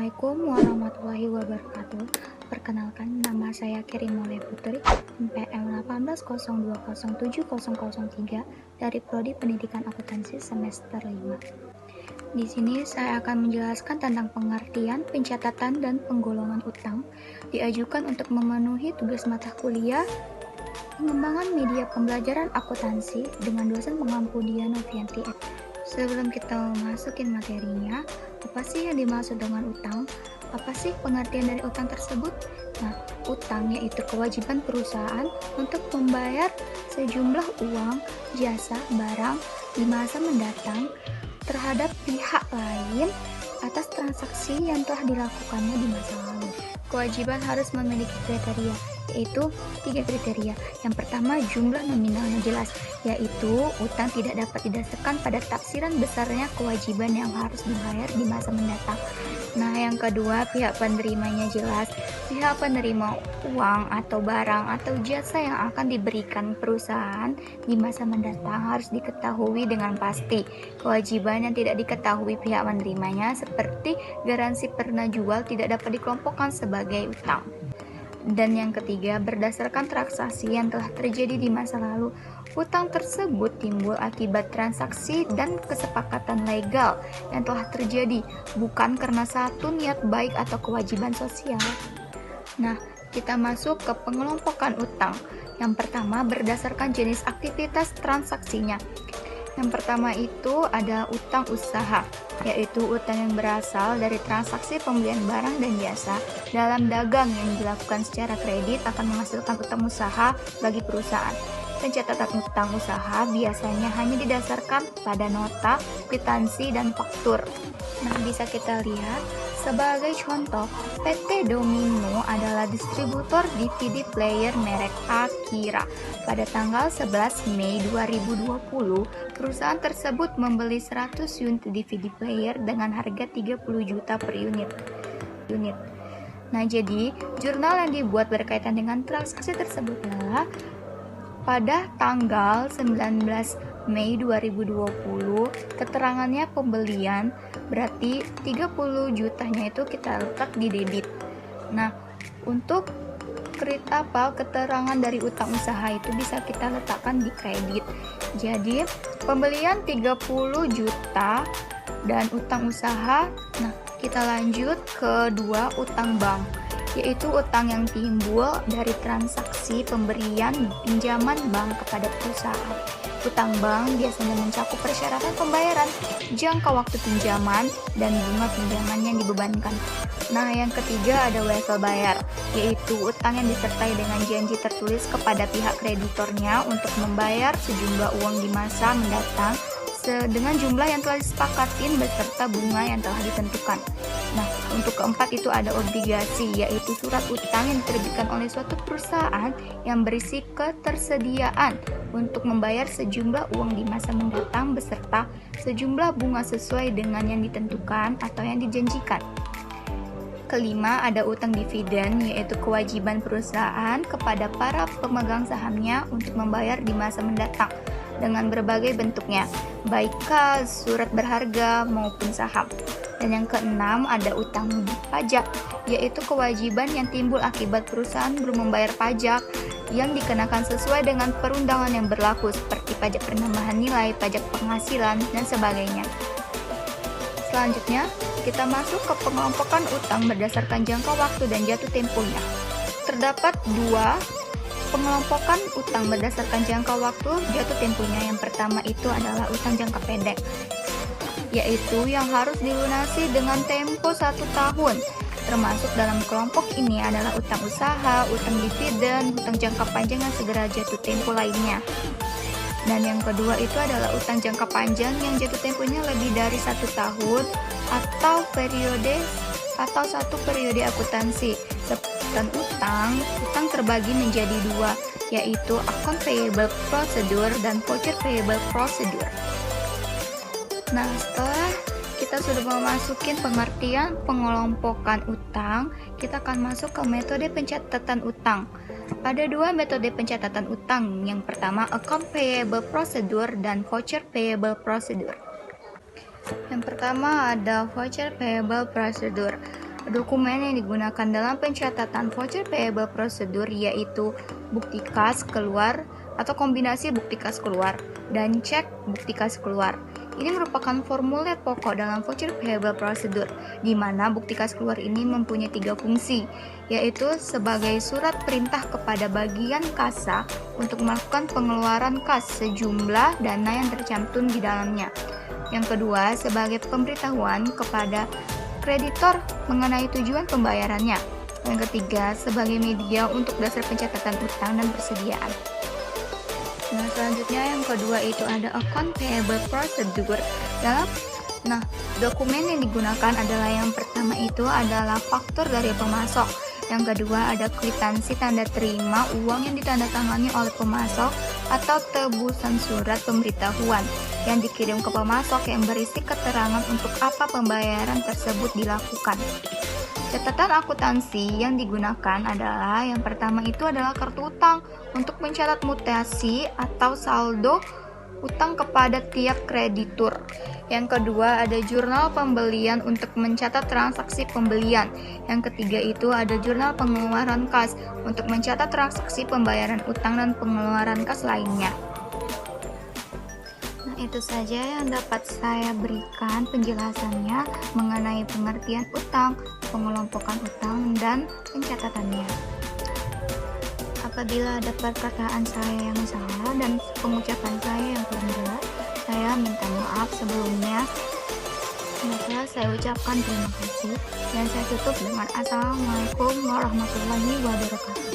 Assalamualaikum warahmatullahi wabarakatuh. Perkenalkan, nama saya Kirimole Putri, NPM 1802070003 dari Prodi Pendidikan Akuntansi semester 5. Di sini saya akan menjelaskan tentang pengertian, pencatatan, dan penggolongan utang diajukan untuk memenuhi tugas mata kuliah pengembangan media pembelajaran akuntansi dengan dosen pengampu Diana Novianti. Sebelum kita masukin materinya, apa sih yang dimaksud dengan utang? Apa sih pengertian dari utang tersebut? Nah, utang yaitu kewajiban perusahaan untuk membayar sejumlah uang, jasa, barang di masa mendatang terhadap pihak lain atas transaksi yang telah dilakukannya di masa lalu. Kewajiban harus memiliki kriteria, yaitu 3 kriteria. Yang pertama, jumlah nominalnya jelas, yaitu utang tidak dapat didasarkan pada tafsiran besarnya kewajiban yang harus dibayar di masa mendatang. Nah, yang kedua, pihak penerimanya jelas. Pihak penerima uang atau barang atau jasa yang akan diberikan perusahaan di masa mendatang harus diketahui dengan pasti. Kewajiban yang tidak diketahui pihak penerimanya seperti garansi pernah jual tidak dapat dikelompokkan sebagai utang. Dan yang ketiga, berdasarkan transaksi yang telah terjadi di masa lalu, utang tersebut timbul akibat transaksi dan kesepakatan legal yang telah terjadi, bukan karena satu niat baik atau kewajiban sosial. Nah, kita masuk ke pengelompokan utang. Yang pertama, berdasarkan jenis aktivitas transaksinya. Yang pertama itu ada utang usaha, yaitu utang yang berasal dari transaksi pembelian barang dan jasa dalam dagang yang dilakukan secara kredit akan menghasilkan utang usaha bagi perusahaan. Pencatatan utang usaha biasanya hanya didasarkan pada nota, kwitansi, dan faktur. Nah, bisa kita lihat sebagai contoh, PT Domino adalah distributor DVD player merek Akira. Pada tanggal 11 Mei 2020, perusahaan tersebut membeli 100 unit DVD player dengan harga 30 juta per unit. Nah, jadi jurnal yang dibuat berkaitan dengan transaksi tersebut adalah pada tanggal 19 Mei 2020, keterangannya pembelian, berarti 30 jutanya itu kita letak di debit. Nah, untuk keterangan dari utang usaha itu bisa kita letakkan di kredit. Jadi, pembelian 30 juta dan utang usaha. Nah, kita lanjut ke dua, utang bank, yaitu utang yang timbul dari transaksi pemberian pinjaman bank kepada perusahaan. Utang bank biasanya mencakup persyaratan pembayaran, jangka waktu pinjaman, dan bunga pinjaman yang dibebankan. Nah, yang ketiga ada wesel bayar, yaitu utang yang disertai dengan janji tertulis kepada pihak kreditornya untuk membayar sejumlah uang di masa mendatang dengan jumlah yang telah disepakatin beserta bunga yang telah ditentukan. Nah, untuk keempat itu ada obligasi, yaitu surat utang yang diterbitkan oleh suatu perusahaan yang berisi ketersediaan untuk membayar sejumlah uang di masa mendatang beserta sejumlah bunga sesuai dengan yang ditentukan atau yang dijanjikan. Kelima, ada utang dividen, yaitu kewajiban perusahaan kepada para pemegang sahamnya untuk membayar di masa mendatang dengan berbagai bentuknya, baik kas, surat berharga, maupun saham. Dan yang keenam ada utang pajak, yaitu kewajiban yang timbul akibat perusahaan belum membayar pajak yang dikenakan sesuai dengan perundangan yang berlaku seperti pajak penambahan nilai, pajak penghasilan, dan sebagainya. Selanjutnya, kita masuk ke pengelompokan utang berdasarkan jangka waktu dan jatuh temponya. Terdapat dua pengelompokan utang berdasarkan jangka waktu jatuh temponya. Yang pertama itu adalah utang jangka pendek, yaitu yang harus dilunasi dengan tempo 1 tahun. Termasuk dalam kelompok ini adalah utang usaha, utang dividen, utang jangka panjang yang segera jatuh tempo lainnya. Dan yang kedua itu adalah utang jangka panjang yang jatuh temponya lebih dari 1 tahun atau satu periode akuntansi. Dan utang terbagi menjadi dua, yaitu account payable procedure dan voucher payable procedure. Nah, setelah kita sudah memasukin pengertian pengelompokan utang, kita akan masuk ke metode pencatatan utang. Ada dua metode pencatatan utang. Yang pertama, account payable procedure dan voucher payable procedure. Yang pertama ada voucher payable procedure. Dokumen yang digunakan dalam pencatatan voucher payable prosedur yaitu bukti kas keluar atau kombinasi bukti kas keluar dan cek bukti kas keluar. Ini merupakan formulir pokok dalam voucher payable prosedur, di mana bukti kas keluar ini mempunyai 3 fungsi, yaitu sebagai surat perintah kepada bagian kasa untuk melakukan pengeluaran kas sejumlah dana yang tercantum di dalamnya. Yang kedua, sebagai pemberitahuan kepada kreditor mengenai tujuan pembayarannya. Yang ketiga, sebagai media untuk dasar pencatatan utang dan persediaan. Nah, selanjutnya yang kedua itu ada account payable procedure. Dokumen yang digunakan adalah yang pertama itu adalah faktur dari pemasok. Yang kedua ada kwitansi tanda terima uang yang ditandatangani oleh pemasok atau tebusan surat pemberitahuan yang dikirim ke pemasok yang berisi keterangan untuk apa pembayaran tersebut dilakukan. Catatan akuntansi yang digunakan adalah yang pertama itu adalah kartu utang untuk mencatat mutasi atau saldo utang kepada tiap kreditur. Yang kedua ada jurnal pembelian untuk mencatat transaksi pembelian. Yang ketiga itu ada jurnal pengeluaran kas untuk mencatat transaksi pembayaran utang dan pengeluaran kas lainnya. Itu saja yang dapat saya berikan penjelasannya mengenai pengertian utang, pengelompokan utang, dan pencatatannya. Apabila ada perkataan saya yang salah dan pengucapan saya yang kurang jelas, saya minta maaf sebelumnya. Maka saya ucapkan terima kasih dan saya tutup dengan Assalamualaikum warahmatullahi wabarakatuh.